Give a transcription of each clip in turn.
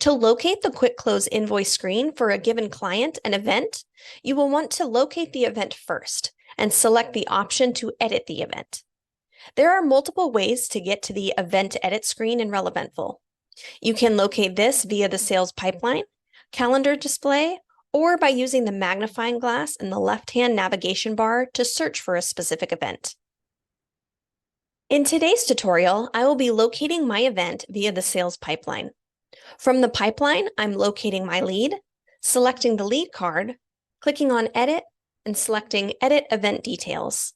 To locate the Quick Close invoice screen for a given client and event, you will want to locate the event first and select the option to edit the event. There are multiple ways to get to the event edit screen in Releventful. You can locate this via the sales pipeline, calendar display, or by using the magnifying glass in the left-hand navigation bar to search for a specific event. In today's tutorial, I will be locating my event via the sales pipeline. From the pipeline, I'm locating my lead, selecting the lead card, clicking on Edit, and selecting Edit Event Details.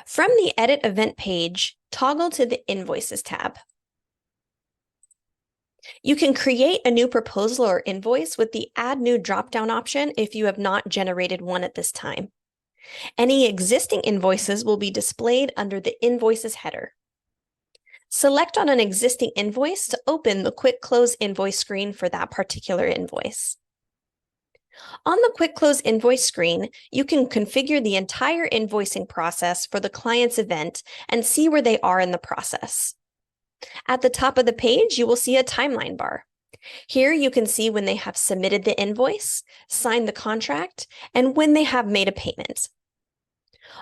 From the Edit Event page, toggle to the Invoices tab. You can create a new proposal or invoice with the Add New drop-down option if you have not generated one at this time. Any existing invoices will be displayed under the Invoices header. Select on an existing invoice to open the Quick Close invoice screen for that particular invoice. On the Quick Close invoice screen, you can configure the entire invoicing process for the client's event and see where they are in the process. At the top of the page, you will see a timeline bar. Here you can see when they have submitted the invoice, signed the contract, and when they have made a payment.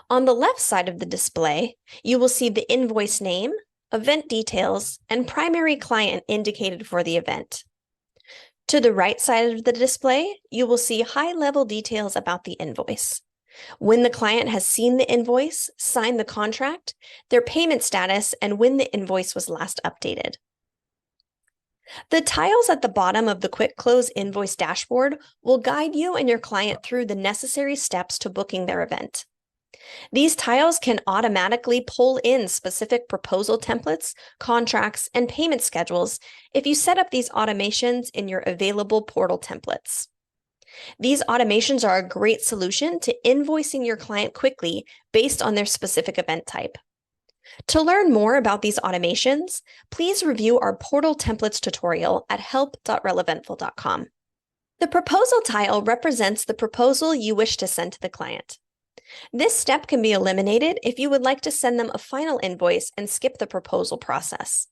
On the left side of the display, you will see the invoice name, event details, and primary client indicated for the event. To the right side of the display, you will see high-level details about the invoice. When the client has seen the invoice, signed the contract, their payment status, and when the invoice was last updated. The tiles at the bottom of the Quick Close invoice dashboard will guide you and your client through the necessary steps to booking their event. These tiles can automatically pull in specific proposal templates, contracts, and payment schedules if you set up these automations in your available portal templates. These automations are a great solution to invoicing your client quickly based on their specific event type. To learn more about these automations, please review our portal templates tutorial at help.releventful.com. The proposal tile represents the proposal you wish to send to the client. This step can be eliminated if you would like to send them a final invoice and skip the proposal process.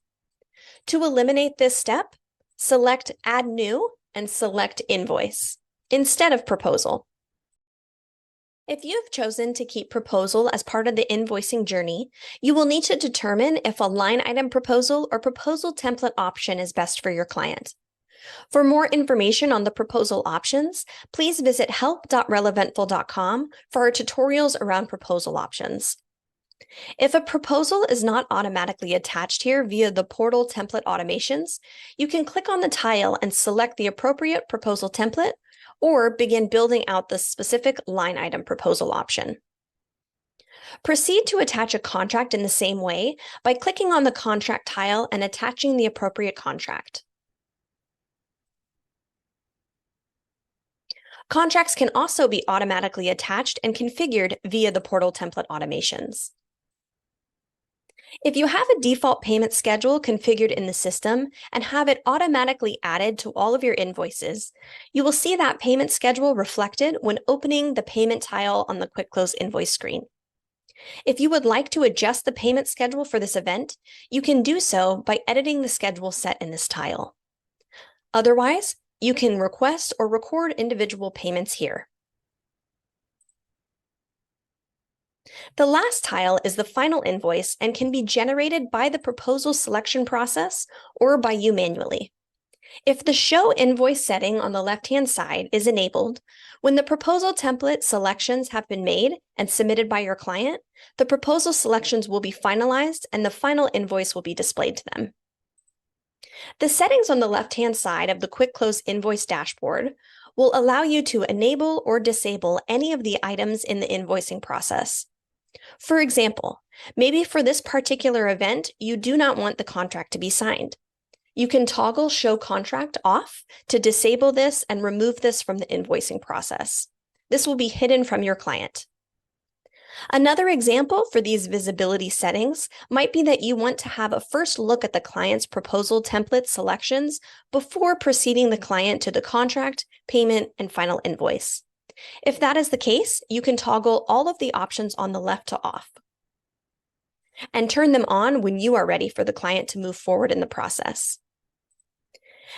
To eliminate this step, select Add New and select Invoice instead of Proposal. If you have chosen to keep proposal as part of the invoicing journey, you will need to determine if a line item proposal or proposal template option is best for your client. For more information on the proposal options, please visit help.releventful.com for our tutorials around proposal options. If a proposal is not automatically attached here via the portal template automations, you can click on the tile and select the appropriate proposal template or begin building out the specific line item proposal option. Proceed to attach a contract in the same way by clicking on the contract tile and attaching the appropriate contract. Contracts can also be automatically attached and configured via the portal template automations. If you have a default payment schedule configured in the system and have it automatically added to all of your invoices, you will see that payment schedule reflected when opening the payment tile on the Quick Close invoice screen. If you would like to adjust the payment schedule for this event, you can do so by editing the schedule set in this tile. Otherwise, you can request or record individual payments here. The last tile is the final invoice and can be generated by the proposal selection process or by you manually. If the Show Invoice setting on the left-hand side is enabled, when the proposal template selections have been made and submitted by your client, the proposal selections will be finalized and the final invoice will be displayed to them. The settings on the left-hand side of the Quick Close invoice dashboard will allow you to enable or disable any of the items in the invoicing process. For example, maybe for this particular event, you do not want the contract to be signed. You can toggle Show Contract off to disable this and remove this from the invoicing process. This will be hidden from your client. Another example for these visibility settings might be that you want to have a first look at the client's proposal template selections before proceeding the client to the contract, payment, and final invoice. If that is the case, you can toggle all of the options on the left to off and turn them on when you are ready for the client to move forward in the process.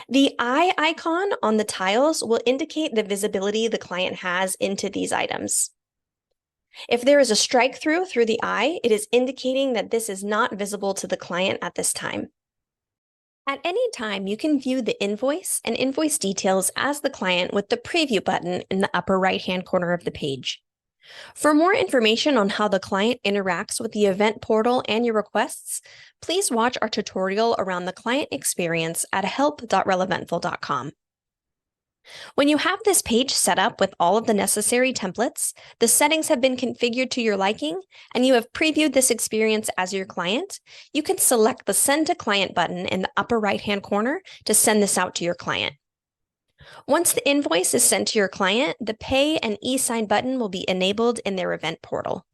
The eye icon on the tiles will indicate the visibility the client has into these items. If there is a strike through the eye, it is indicating that this is not visible to the client at this time. At any time, you can view the invoice and invoice details as the client with the preview button in the upper right-hand corner of the page. For more information on how the client interacts with the event portal and your requests, please watch our tutorial around the client experience at help.releventful.com. When you have this page set up with all of the necessary templates, the settings have been configured to your liking, and you have previewed this experience as your client, you can select the Send to Client button in the upper right-hand corner to send this out to your client. Once the invoice is sent to your client, the Pay and e-sign button will be enabled in their event portal.